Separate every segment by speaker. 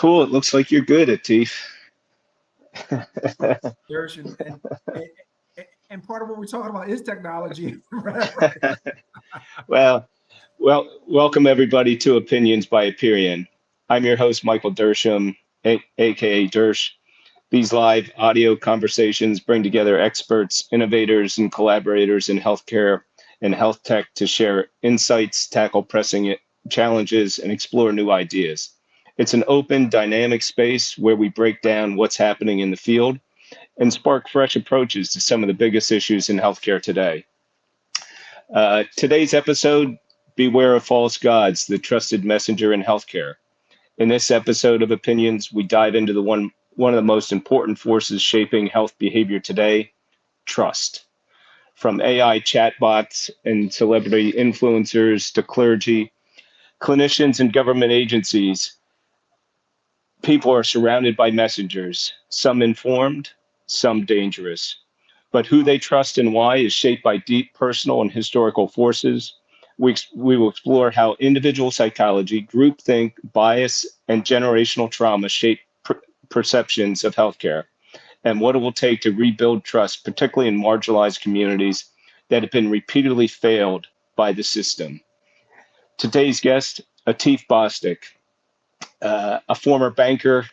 Speaker 1: Cool. It looks like you're good at Teef.
Speaker 2: There's and, and part of what we're talking about is technology. Right.
Speaker 1: Well, welcome everybody to Opinions by Apierion. I'm your host, Michael Dersham, aka Dersh. These live audio conversations bring together experts, innovators, and collaborators in healthcare and health tech to share insights, tackle pressing challenges, and explore new ideas. It's an open, dynamic space where we break down what's happening in the field and spark fresh approaches to some of the biggest issues in healthcare today. Today's episode, Beware of False Gods, the Trusted Messenger in Healthcare. In this episode of Opinions, we dive into one of the most important forces shaping health behavior today, trust. From AI chatbots and celebrity influencers to clergy, clinicians, and government agencies, people are surrounded by messengers, some informed, some dangerous. But who they trust and why is shaped by deep personal and historical forces. We will explore how individual psychology, groupthink, bias, and generational trauma shape perceptions of healthcare, and what it will take to rebuild trust, particularly in marginalized communities that have been repeatedly failed by the system. Today's guest, Atif Bostic, a former banker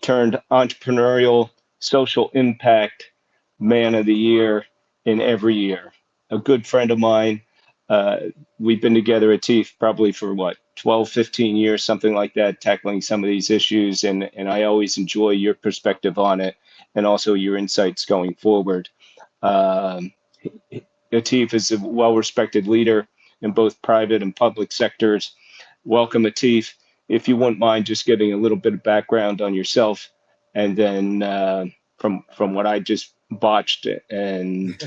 Speaker 1: turned entrepreneurial social impact man of the year in every year. A good friend of mine. Uh, we've been together at TEEF probably for what, 12, 15 years, something like that, tackling some of these issues. And I always enjoy your perspective on it and also your insights going forward. Um, Atif is a well respected leader in both private and public sectors. Welcome, Atif. If you wouldn't mind just giving a little bit of background on yourself, and then from what I just botched, and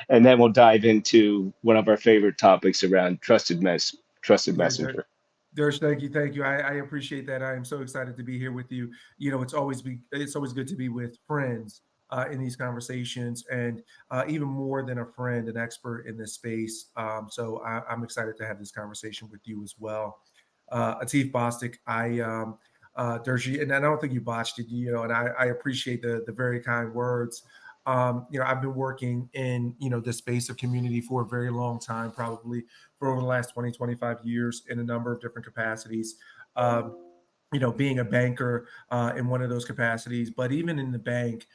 Speaker 1: and then we'll dive into one of our favorite topics around trusted
Speaker 2: Yeah, Dirk,
Speaker 1: messenger.
Speaker 2: Dirk, thank you. I appreciate that. I am so excited to be here with you. It's always good to be with friends in these conversations, and even more than a friend, an expert in this space. I'm excited to have this conversation with you as well. Atif Bostic, Dershi, and I don't think you botched it, and I appreciate the very kind words. I've been working in, this space of community for a very long time, probably for over the last 20, 25 years in a number of different capacities. Um, Being a banker in one of those capacities, but even in the bank,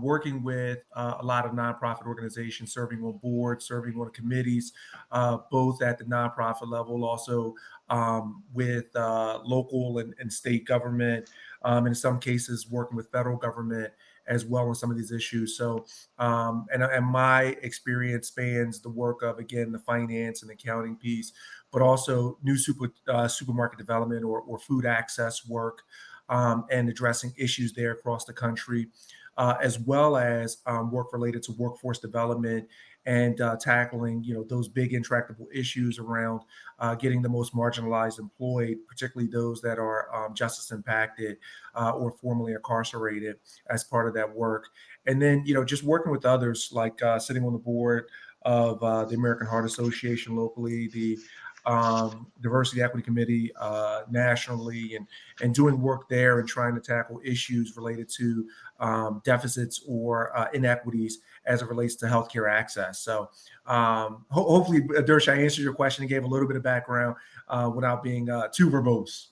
Speaker 2: working with a lot of nonprofit organizations, serving on boards, serving on committees, both at the nonprofit level, also with local and state government, in some cases working with federal government as well on some of these issues. And my experience spans the work of, again, the finance and accounting piece, but also supermarket development or food access work, and addressing issues there across the country, as well as work related to workforce development and tackling, those big intractable issues around getting the most marginalized employed, particularly those that are justice impacted or formerly incarcerated as part of that work. And then, just working with others, like sitting on the board of the American Heart Association locally, the Diversity Equity Committee nationally, and doing work there and trying to tackle issues related to deficits or inequities as it relates to healthcare access. So hopefully, Dersh, I answered your question and gave a little bit of background without being too verbose.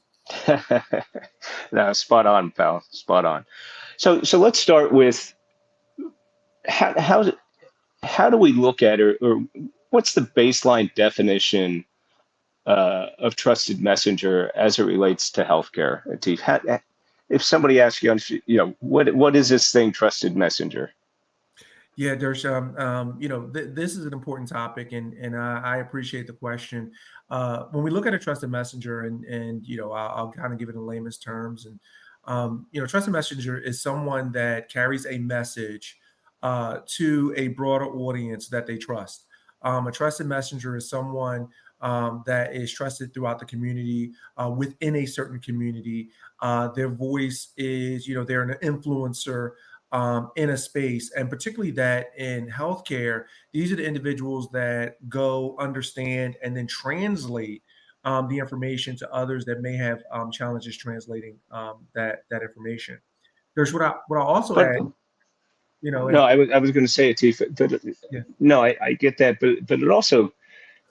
Speaker 1: No, spot on, pal. Spot on. So let's start with how how how do we look at, or what's the baseline definition of trusted messenger as it relates to healthcare? Atif? If somebody asks you, what is this thing, trusted messenger?
Speaker 2: Yeah, Dersham, this is an important topic, and I appreciate the question. When we look at a trusted messenger, and I'll kind of give it in layman's terms, and trusted messenger is someone that carries a message to a broader audience that they trust. A trusted messenger is someone that is trusted throughout the community, within a certain community. Their voice is, they're an influencer in a space, and particularly that in healthcare, these are the individuals that go understand and then translate the information to others that may have challenges translating that information. There's what I also
Speaker 1: But
Speaker 2: add, as
Speaker 1: no, I was going to say it to you, but
Speaker 2: yeah,
Speaker 1: no, I get that, but it also,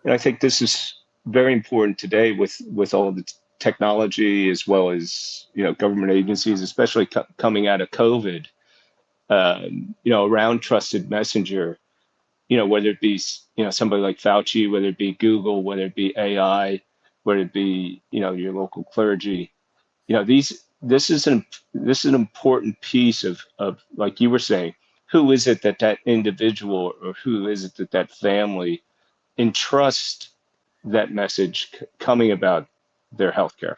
Speaker 1: I think this is very important today with all the technology as well as government agencies, especially coming out of COVID. Around trusted messenger. Whether it be somebody like Fauci, whether it be Google, whether it be AI, whether it be your local clergy. These this is an important piece of like you were saying, who is it that individual or who is it that family entrust that message coming about their healthcare.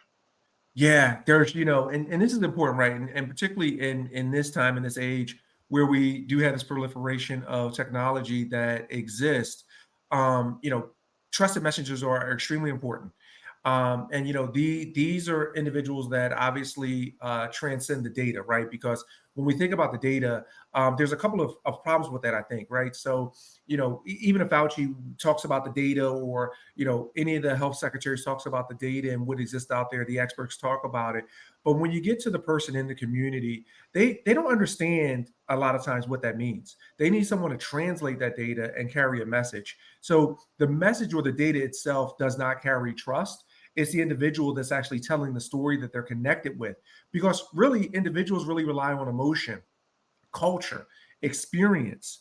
Speaker 2: yeah, there's, and this is important, right? And particularly in this time, in this age where we do have this proliferation of technology that exists, trusted messengers are extremely important. And these are individuals that obviously transcend the data, right? Because when we think about the data, there's a couple of problems with that, I think, right? So, even if Fauci talks about the data, or any of the health secretaries talks about the data and what exists out there, the experts talk about it. But when you get to the person in the community, they don't understand a lot of times what that means. They need someone to translate that data and carry a message. So the message or the data itself does not carry trust. It's the individual that's actually telling the story that they're connected with. Because really, individuals really rely on emotion, culture, experience,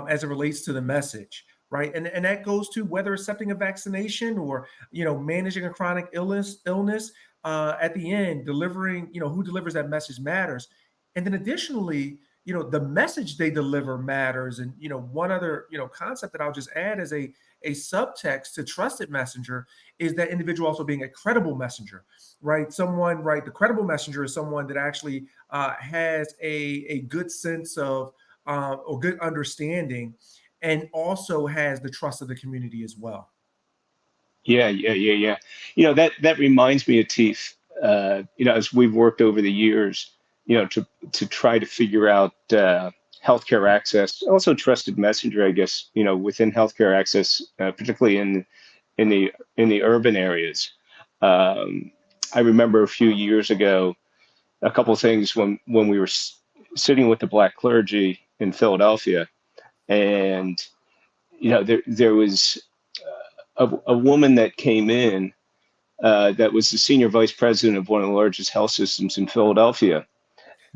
Speaker 2: as it relates to the message, right? And that goes to whether accepting a vaccination or managing a chronic illness. At the end, delivering, who delivers that message matters. And then additionally, the message they deliver matters. And one other concept that I'll just add as a subtext to trusted messenger is that individual also being a credible messenger, right? Someone, right? The credible messenger is someone that actually has a good sense of or good understanding, and also has the trust of the community as well.
Speaker 1: Yeah, yeah, yeah, yeah. That reminds me of Teef. As we've worked over the years, to try to figure out healthcare access, also trusted messenger, I guess, within healthcare access, particularly in the urban areas. Um, I remember a few years ago, a couple of things when we were sitting with the black clergy in Philadelphia, and there was a woman that came in that was the senior vice president of one of the largest health systems in Philadelphia.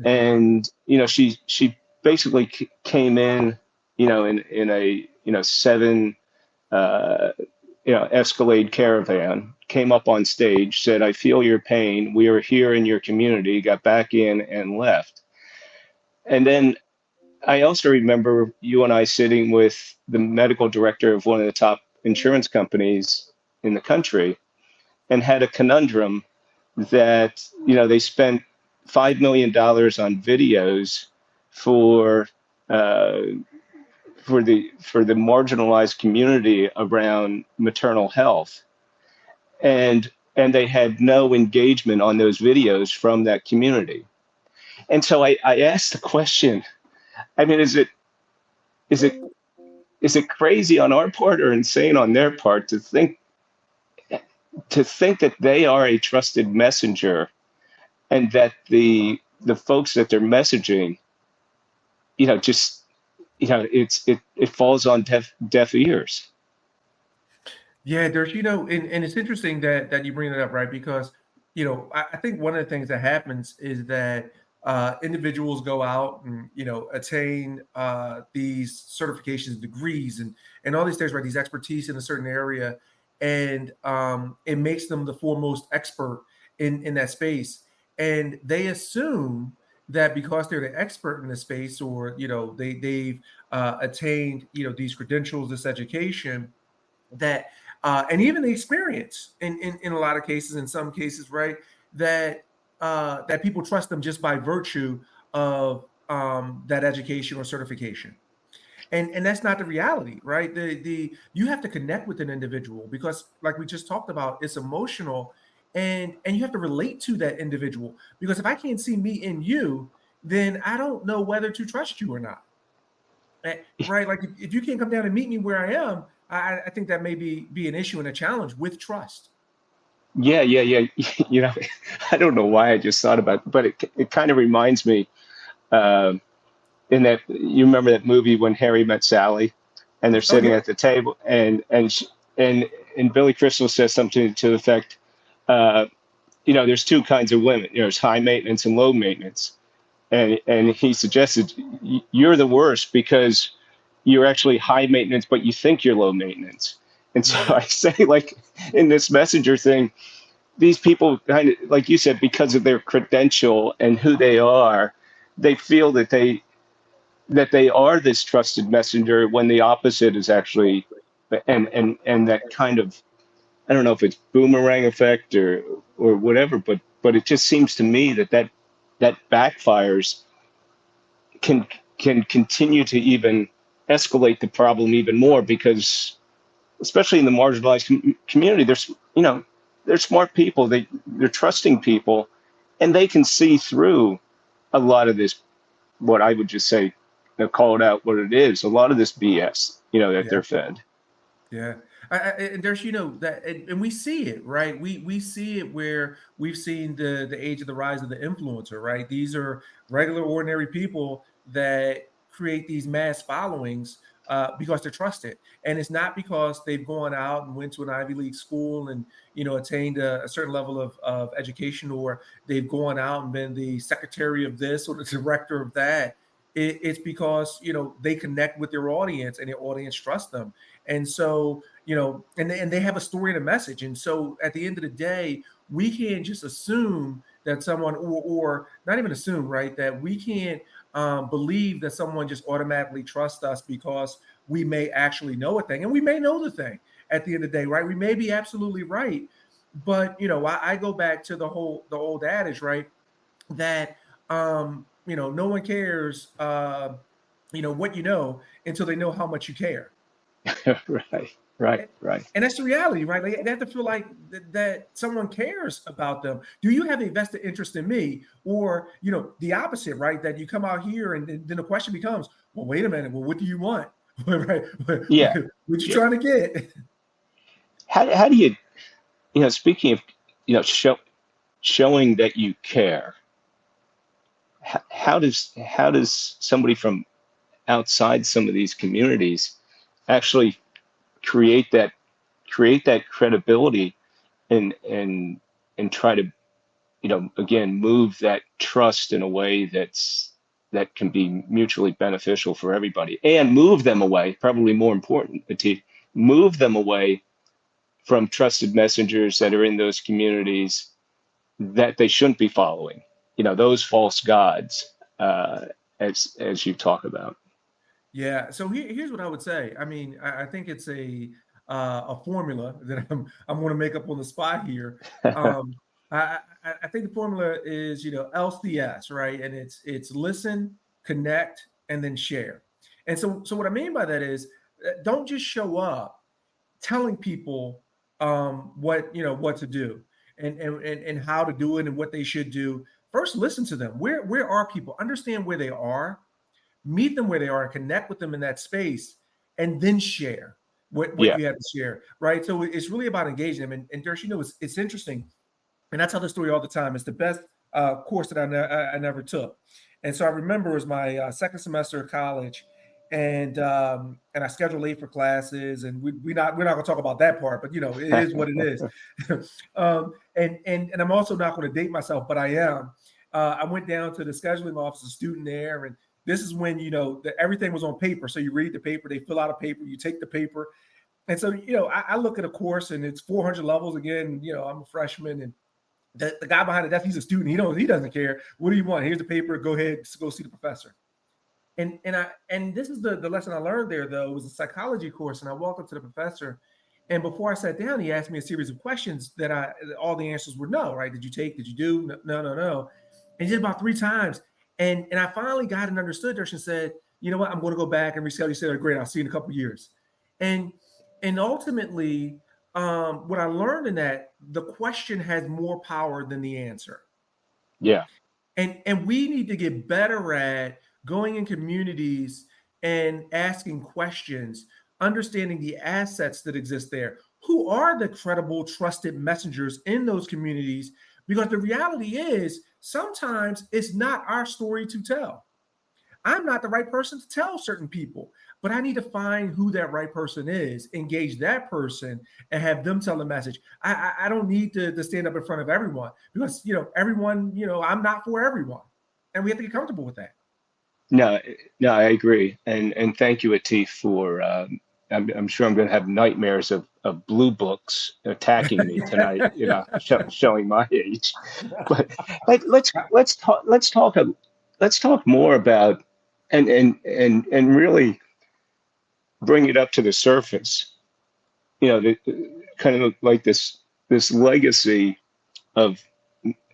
Speaker 1: And, she basically came in, in a, seven, uh, Escalade caravan, came up on stage, said, "I feel your pain. We are here in your community," got back in and left. And then I also remember you and I sitting with the medical director of one of the top insurance companies in the country and had a conundrum that they spent $5 million on videos for uh, for the marginalized community around maternal health, and they had no engagement on those videos from that community. And so I asked the question. I mean, is it is it crazy on our part or insane on their part to think that they are a trusted messenger and that the folks that they're messaging, just it falls on deaf ears.
Speaker 2: Yeah, there's, and it's interesting that you bring that up, right? Because, I think one of the things that happens is that individuals go out and, attain these certifications, degrees, and all these things, right? These expertise in a certain area, and it makes them the foremost expert in that space, and they assume that because they're the expert in the space, or they've attained these credentials, this education, that and even the experience in a lot of cases, in some cases, right, that that people trust them just by virtue of that education or certification. And that's not the reality, right? The you have to connect with an individual, because like we just talked about, it's emotional, and you have to relate to that individual, because if I can't see me in you, then I don't know whether to trust you or not. Right? Like if you can't come down and meet me where I am, I think that may be an issue and a challenge with trust.
Speaker 1: yeah. You know, I don't know why I just thought about it, but it kind of reminds me, uh, in that you remember that movie When Harry Met Sally, and they're
Speaker 2: Oh
Speaker 1: sitting
Speaker 2: yeah,
Speaker 1: at the table, and Billy Crystal says something to the effect, uh, you know, there's two kinds of women. There's high maintenance and low maintenance, and he suggested you're the worst because you're actually high maintenance, but you think you're low maintenance. And so
Speaker 2: yeah,
Speaker 1: I say, like, in this messenger thing, these people kind of, like you said, because of their credential and who they are, they feel that they are this trusted messenger when the opposite is actually, and that kind of, I don't know if it's boomerang effect or whatever, but it just seems to me that backfires, can can continue to even escalate the problem even more, because especially in the marginalized community, there's, you know, they're smart people, they're trusting people, and they can see through a lot of this, what I would just say, call it out what it is, a lot of this BS, you know, that
Speaker 2: yeah.
Speaker 1: they're fed.
Speaker 2: Yeah, and there's that, and we see it, right? We see it where we've seen the age of the rise of the influencer, right? These are regular, ordinary people that create these mass followings because they're trusted, and it's not because they've gone out and went to an Ivy League school and attained a certain level of education, or they've gone out and been the secretary of this or the director of that. It's because they connect with their audience and their audience trusts them, and so, and they have a story and a message. And so at the end of the day, we can't just assume that someone, or not even assume, right, that we can't believe that someone just automatically trusts us because we may actually know a thing. And we may know the thing at the end of the day, right? We may be absolutely right. But, I go back to the old adage, right? That, no one cares, what you know until they know how much you care.
Speaker 1: Right, right,
Speaker 2: And
Speaker 1: right.
Speaker 2: and that's the reality, right? Like, they have to feel like that someone cares about them. Do you have a vested interest in me? Or, the opposite, right? That you come out here and then the question becomes, well, wait a minute. Well, what do you want? Right?
Speaker 1: Yeah,
Speaker 2: What you
Speaker 1: yeah.
Speaker 2: trying to get?
Speaker 1: How do you, you know, speaking of, you know, showing that you care, how does somebody from outside some of these communities actually create that create that credibility, and try to, you know, again, move that trust in a way that can be mutually beneficial for everybody, and move them away, probably more important, to move them away from trusted messengers that are in those communities that they shouldn't be following, you know, those false gods, as you talk about.
Speaker 2: Yeah. So here's what I would say. I mean, I think it's a formula that I'm going to make up on the spot here. Um, I think the formula is LCS, right? And it's listen, connect, and then share. And so what I mean by that is, don't just show up telling people what to do and how to do it and what they should do. First, listen to them. Where are people? Understand where they are, meet them where they are, and connect with them in that space, and then share what
Speaker 1: Yeah,
Speaker 2: you have to share, right? So it's really about engaging them. And Dirk, it's interesting, and I tell this story all the time. It's the best course that I never took. And so I remember it was my second semester of college, and I scheduled late for classes, and we're not gonna talk about that part, but it is what it is. And I'm also not going to date myself, but I am. I went down to the scheduling office, a student there, and this is when everything was on paper. So you read the paper, they fill out a paper, you take the paper, and so I look at a course and it's 400 levels again. I'm a freshman, and the guy behind the desk, he's a student. He doesn't care. What do you want? Here's the paper. Go ahead, go see the professor. And this is the lesson I learned there, though. It was a psychology course, and I walked up to the professor, and before I sat down, he asked me a series of questions that all the answers were no. Right? Did you take? Did you do? No, no, no. And he did about 3 times, and I finally got and understood this and said, you know what? I'm going to go back and reschedule. He said, great. I'll see you in a couple of years. And and ultimately, what I learned in that, the question has more power than the answer.
Speaker 1: yeah,
Speaker 2: And we need to get better at going in communities and asking questions, understanding the assets that exist there. who are the credible, trusted messengers in those communities? Because the reality is, sometimes it's not our story to tell. I'm not the right person to tell certain people, but I need to find who that right person is, engage that person, and have them tell the message. I don't need to stand up in front of everyone, because everyone, I'm not for everyone, and we have to get comfortable with that.
Speaker 1: No, no, I agree, and thank you, Atif, for. I'm sure I'm going to have nightmares of blue books attacking me tonight. Showing my age. But let's talk more about and really bring it up to the surface. Kind of like this legacy of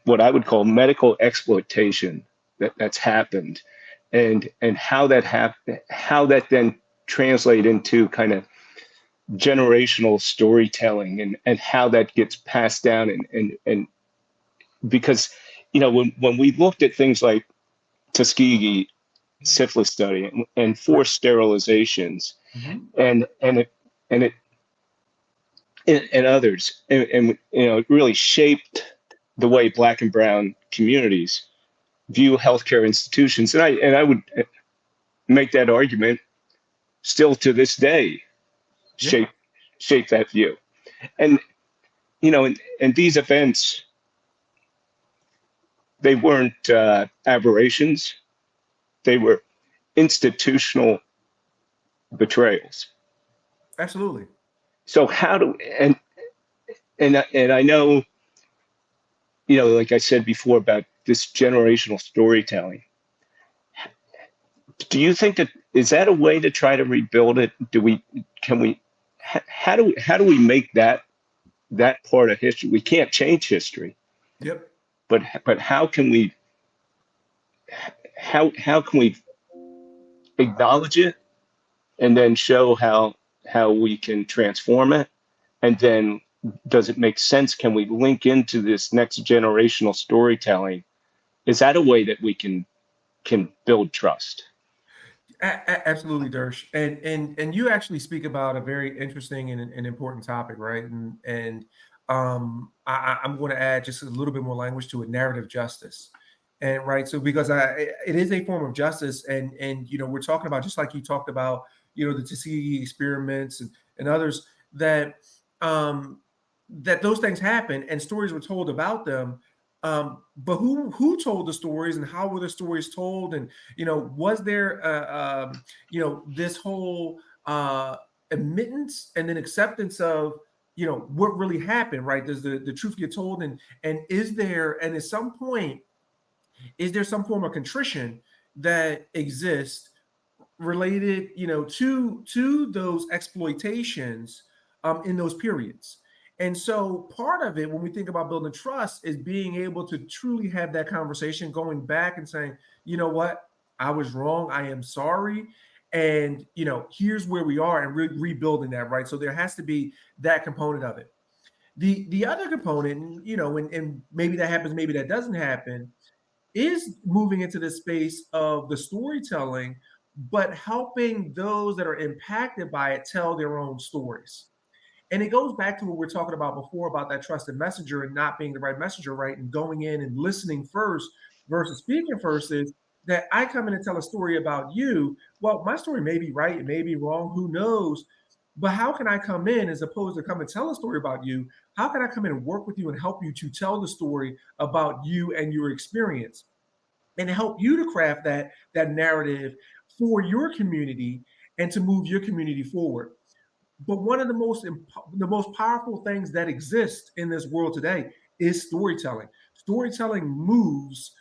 Speaker 1: what I would call medical exploitation that's happened, and how that then translate into kind of generational storytelling, and how that gets passed down, and because when we looked at things like Tuskegee syphilis study, and
Speaker 2: Right.
Speaker 1: forced sterilizations,
Speaker 2: Mhm.
Speaker 1: and it and others, and it really shaped the way Black and Brown communities view healthcare institutions, and I would make that argument still to this day
Speaker 2: Yeah.
Speaker 1: shape shape that view. And these events, they weren't aberrations; they were institutional betrayals.
Speaker 2: Absolutely.
Speaker 1: So how do and I know, like I said before about this generational storytelling. Do you think that is that a way to try to rebuild it? Do we can we how do we make that part of history? We can't change history,
Speaker 2: Yep.
Speaker 1: but how can we acknowledge it, and then show how we can transform it, and then does it make sense? Can we link into this next generational storytelling? Is that a way that we can build trust?
Speaker 2: Absolutely, Dersh. And you actually speak about a very interesting and important topic, right? I'm going to add just a little bit more language to it: narrative justice. And right, so because it is a form of justice, and we're talking about, just like you talked about, the Tuskegee experiments and others, that um that those things happen and stories were told about them. But who told the stories, and how were the stories told? And was there this whole admittance and then acceptance of what really happened, right? Does the truth get told? And is there, and at some point, is there some form of contrition that exists related, to those exploitations in those periods? And so part of it, when we think about building trust, is being able to truly have that conversation, going back and saying, you know what, I was wrong, I am sorry, and here's where we are, and rebuilding that, right? So there has to be that component of it. The other component, and maybe that happens, maybe that doesn't happen, is moving into the space of the storytelling, but helping those that are impacted by it tell their own stories. And it goes back to what we are talking about before, about that trusted messenger and not being the right messenger, right? And going in and listening first versus speaking first, is that I come in and tell a story about you. Well, my story may be right, it may be wrong, who knows? But how can I come in, as opposed to come and tell a story about you? How can I come in and work with you and help you to tell the story about you and your experience, and help you to craft that narrative for your community and to move your community forward? But one of the most powerful things that exist in this world today is storytelling. Storytelling moves,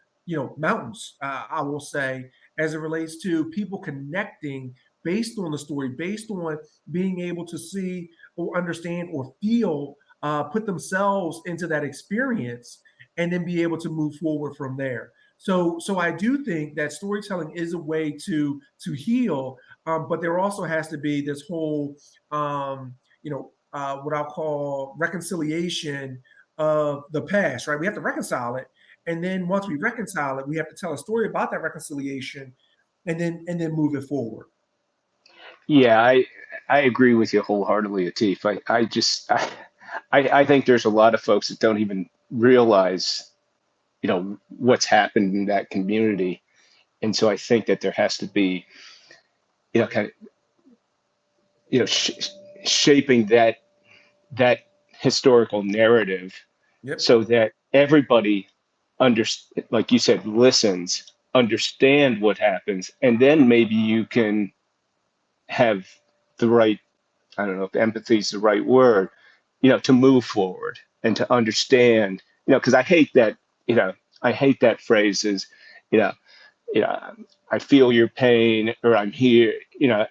Speaker 2: mountains, I will say, as it relates to people connecting based on the story, based on being able to see or understand or feel, put themselves into that experience, and then be able to move forward from there. So I do think that storytelling is a way to heal, but there also has to be this whole, what I'll call reconciliation of the past, right? We have to reconcile it, and then once we reconcile it, we have to tell a story about that reconciliation, and then move it forward.
Speaker 1: Yeah, I agree with you wholeheartedly, Atif. I think there's a lot of folks that don't even realize, what's happened in that community. And so I think that there has to be, kind of, you know, sh shaping that historical narrative
Speaker 2: Yep.
Speaker 1: so that everybody under, like you said, listens, understand what happens, and then maybe you can have the right, I don't know if empathy is the right word, to move forward and to understand, because I hate that phrase is, you know, you know, I feel your pain, or I'm here,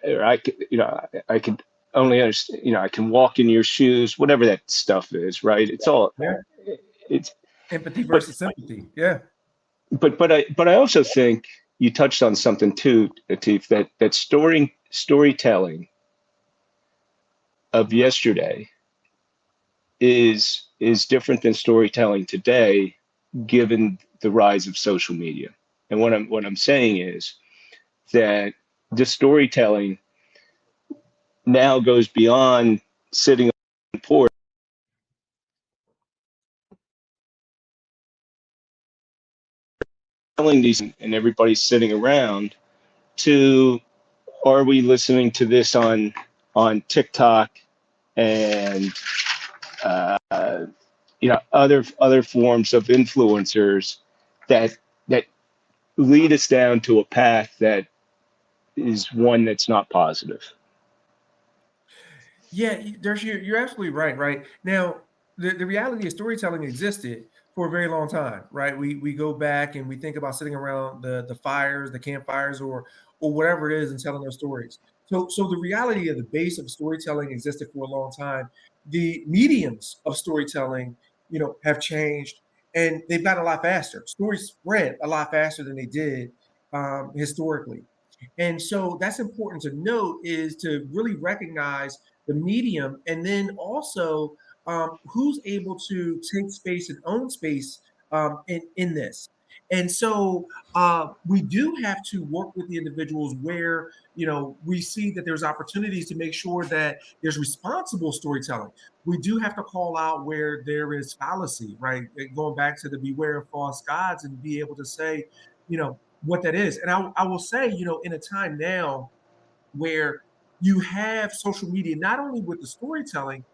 Speaker 1: or I can only understand, I can walk in your shoes, whatever that stuff is, right? It's all,
Speaker 2: Yeah.
Speaker 1: it's,
Speaker 2: Empathy
Speaker 1: but,
Speaker 2: versus sympathy. Yeah.
Speaker 1: but I also think you touched on something too, Atif, that storytelling of yesterday is different than storytelling today, given the rise of social media. And what I'm saying is that the storytelling now goes beyond sitting on the porch telling these, and everybody's sitting around, to, are we listening to this on TikTok and other forms of influencers that lead us down to a path that is one that's not positive.
Speaker 2: Yeah, you're absolutely right. Right now, the reality is storytelling existed for a very long time. Right, we go back and we think about sitting around the fires, the campfires, or whatever it is, and telling those stories. So the reality of the base of storytelling existed for a long time. The mediums of storytelling, have changed, and they've gotten a lot faster. Stories spread a lot faster than they did historically. And so that's important to note, is to really recognize the medium, and then also who's able to take space and own space in this. And so we do have to work with the individuals where we see that there's opportunities to make sure that there's responsible storytelling. We do have to call out where there is fallacy, right? Going back to the beware of false gods, and be able to say, what that is. And I will say, in a time now where you have social media, not only with the storytelling,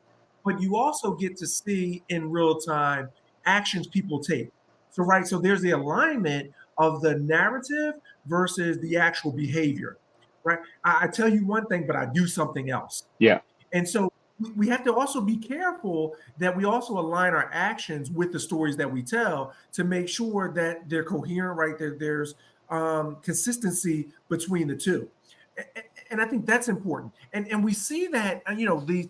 Speaker 2: but you also get to see in real time actions people take. So, right, so there's the alignment of the narrative versus the actual behavior, right? I tell you one thing, but I do something else.
Speaker 1: Yeah.
Speaker 2: And so we have to also be careful that we also align our actions with the stories that we tell, to make sure that they're coherent, right? There's consistency between the two. And I think that's important. And we see that,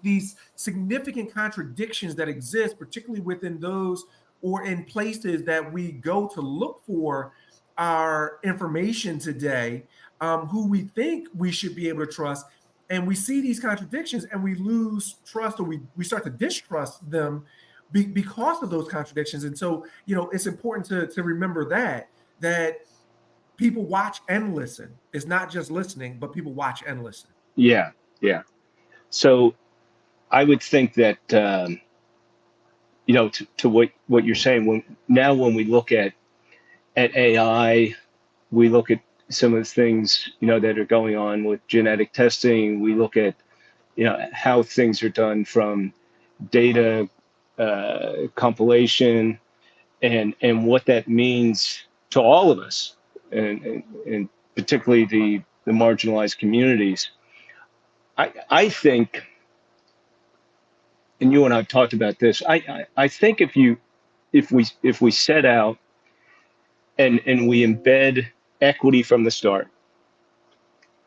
Speaker 2: these significant contradictions that exist, particularly within those or in places that we go to look for our information today, who we think we should be able to trust. And we see these contradictions and we lose trust, or we start to distrust them because of those contradictions. And so, it's important to remember that people watch and listen. It's not just listening, but people watch and listen.
Speaker 1: Yeah. Yeah. So I would think that, to what you're saying, when we look at AI, we look at some of the things, that are going on with genetic testing. We look at, how things are done from data compilation, and what that means to all of us, and particularly the marginalized communities. I think, and you and I've talked about this. I think if we set out and we embed equity from the start,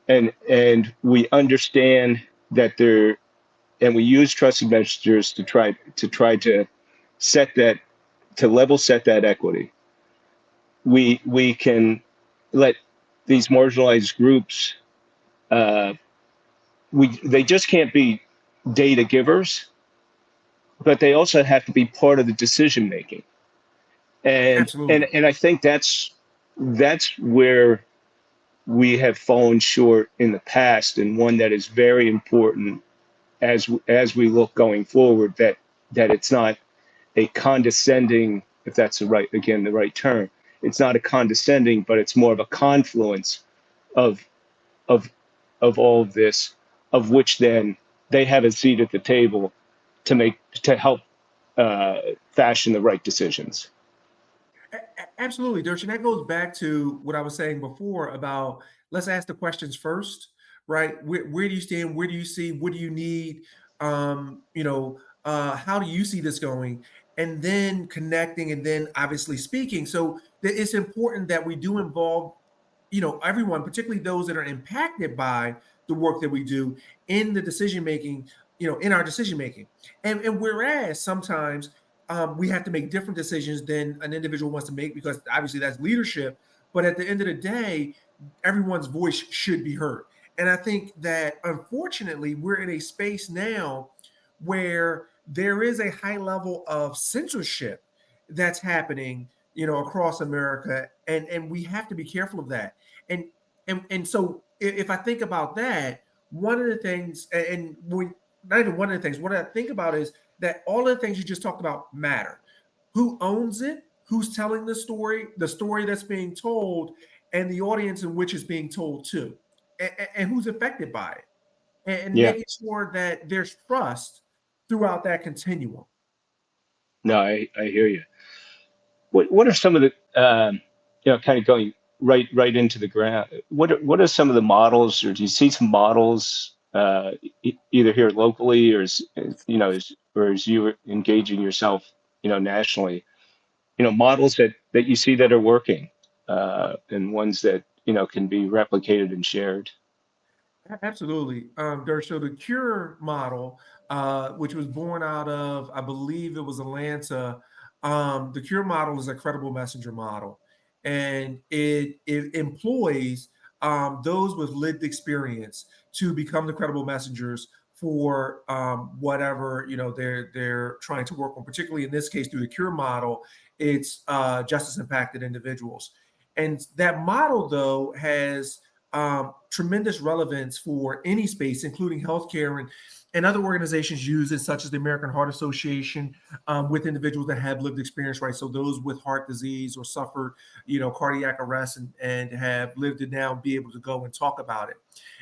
Speaker 1: and we understand that there, and we use trusted messengers to set that, to level set that equity, we can let these marginalized groups, uh, they just can't be data givers, but they also have to be part of the decision making. And and
Speaker 2: Absolutely.
Speaker 1: and I think that's where we have fallen short in the past, and one that is very important as we look going forward, that it's not a condescending, if that's the right term, it's not a condescending, but it's more of a confluence of of of all of this, of which then they have a seat at the table to help fashion the right decisions.
Speaker 2: Absolutely, Dirk. And that goes back to what I was saying before about let's ask the questions first, right? Where do you stand? Where do you see? What do you need? How do you see this going? And then connecting and then obviously speaking. So it's important that we do involve, everyone, particularly those that are impacted by the work that we do in the decision making, in our decision making. And whereas sometimes we have to make different decisions than an individual wants to make because obviously that's leadership. But at the end of the day, everyone's voice should be heard. And I think that unfortunately, we're in a space now where there is a high level of censorship that's happening, across America, and we have to be careful of that. And so if I think about that, one of the things, and we, not even one of the things, what I think about is that all of the things you just talked about matter. Who owns it? Who's telling the story that's being told, and the audience in which is being told to, and who's affected by it, and
Speaker 1: Yeah,
Speaker 2: making sure that there's trust throughout that continuum.
Speaker 1: no, I hear you. What are some of the kind of going right into the ground? What are some of the models, or do you see some models either here locally, or or as you are engaging yourself, nationally, models that you see that are working, and ones that can be replicated and shared?
Speaker 2: Absolutely. So the Cure model, which was born out of, I believe it was Atlanta, the Cure model is a credible messenger model, and it employs those with lived experience to become the credible messengers for whatever they're trying to work on. Particularly in this case, through the Cure model, it's justice impacted individuals, and that model though has tremendous relevance for any space, including healthcare and other organizations use it, such as the American Heart Association, with individuals that have lived experience, right? So those with heart disease or suffered, cardiac arrest and have lived it now, be able to go and talk about it.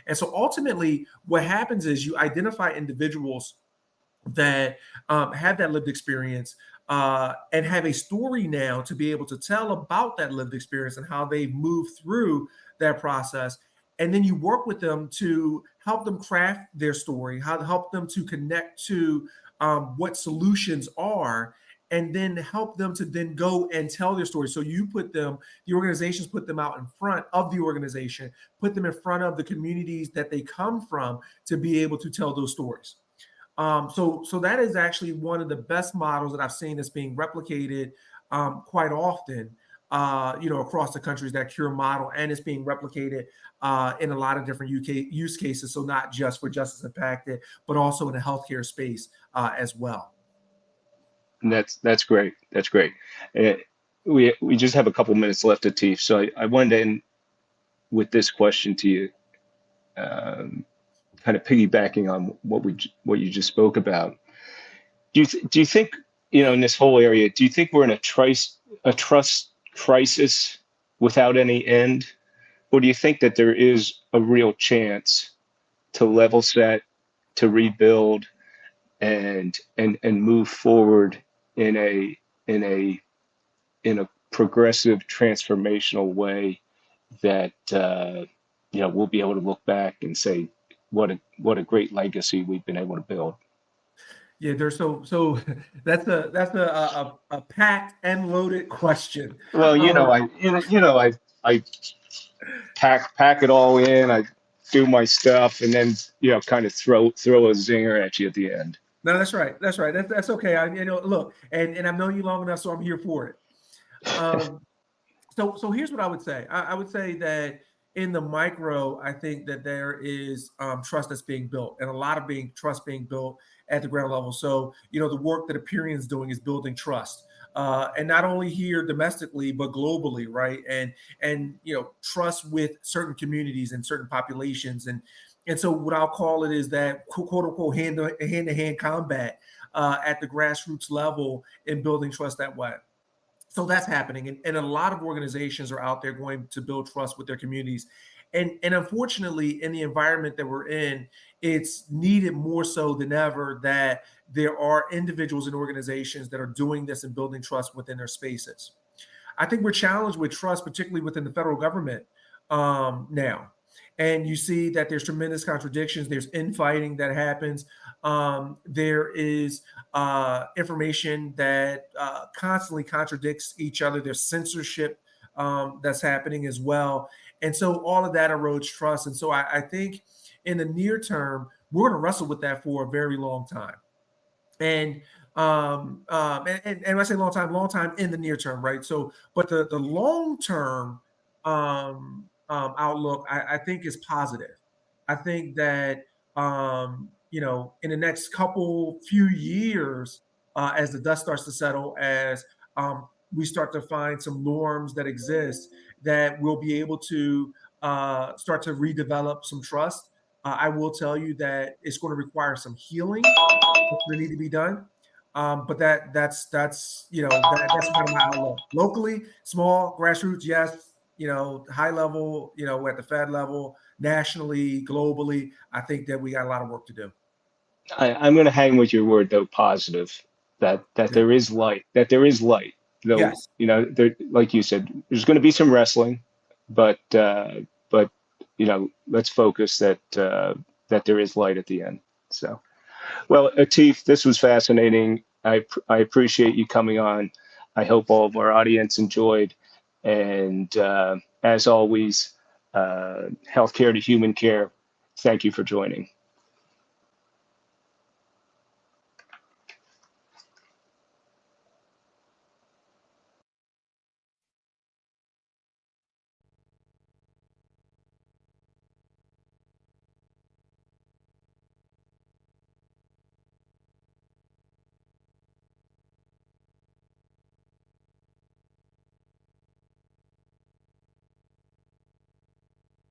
Speaker 2: And so ultimately, what happens is you identify individuals that have that lived experience and have a story now to be able to tell about that lived experience and how they've moved through that process. And then you work with them to help them craft their story, how to help them to connect to what solutions are, and then help them to then go and tell their story. So you put them, the organizations put them out in front of the organization, put them in front of the communities that they come from to be able to tell those stories. So that is actually one of the best models that I've seen that's being replicated quite often, across the countries, that Cure model, and it's being replicated in a lot of different use cases. So not just for justice impacted, but also in the healthcare space as well.
Speaker 1: And that's great. That's great. Uh, we just have a couple minutes left, Atif. So I wanted to end with this question to you, um, kind of piggybacking on what you just spoke about. Do you think, in this whole area, do you think we're in a trust crisis without any end, or do you think that there is a real chance to level set, to rebuild, and move forward in a in a progressive, transformational way that we'll be able to look back and say what a great legacy we've been able to build.
Speaker 2: Yeah, there's so that's a packed and loaded question.
Speaker 1: Well,
Speaker 2: Um,
Speaker 1: I pack it all in. I do my stuff, and then kind of throw a zinger at you at the end.
Speaker 2: no, that's right. That's right. That's okay. Look, and I've known you long enough, so I'm here for it. Um, so here's what I would say. I would say that in the micro, I think that there is trust that's being built, and a lot of trust being built at the ground level. So, the work that Apierion is doing is building trust, and not only here domestically but globally, right? And trust with certain communities and certain populations, and so what I'll call it is that quote unquote hand to hand combat at the grassroots level in building trust that way. So that's happening, and a lot of organizations are out there going to build trust with their communities, and unfortunately in the environment that we're in, it's needed more so than ever that there are individuals and organizations that are doing this and building trust within their spaces. I think we're challenged with trust, particularly within the federal government now. And you see that there's tremendous contradictions. There's infighting that happens. There is information that constantly contradicts each other. There's censorship that's happening as well. And so all of that erodes trust. And so I think in the near term, we're going to wrestle with that for a very long time. And and when I say long time in the near term, right? So, but the long term outlook, I think, is positive. I think that in the next few years, as the dust starts to settle, as we start to find some norms that exist, that we'll be able to start to redevelop some trust. I will tell you that it's going to require some healing that need to be done. But that's kind of my outlook. Locally, small, grassroots, yes. High level, at the Fed level, nationally, globally, I think that we got a lot of work to do.
Speaker 1: I'm going to hang with your word though, positive, that
Speaker 2: Okay.
Speaker 1: there is light, though,
Speaker 2: Yes.
Speaker 1: there, like you said, there's going to be some wrestling, but but let's focus that there is light at the end. So, well, Atif, this was fascinating. I appreciate you coming on. I hope all of our audience enjoyed, and as always, healthcare to human care. Thank you for joining.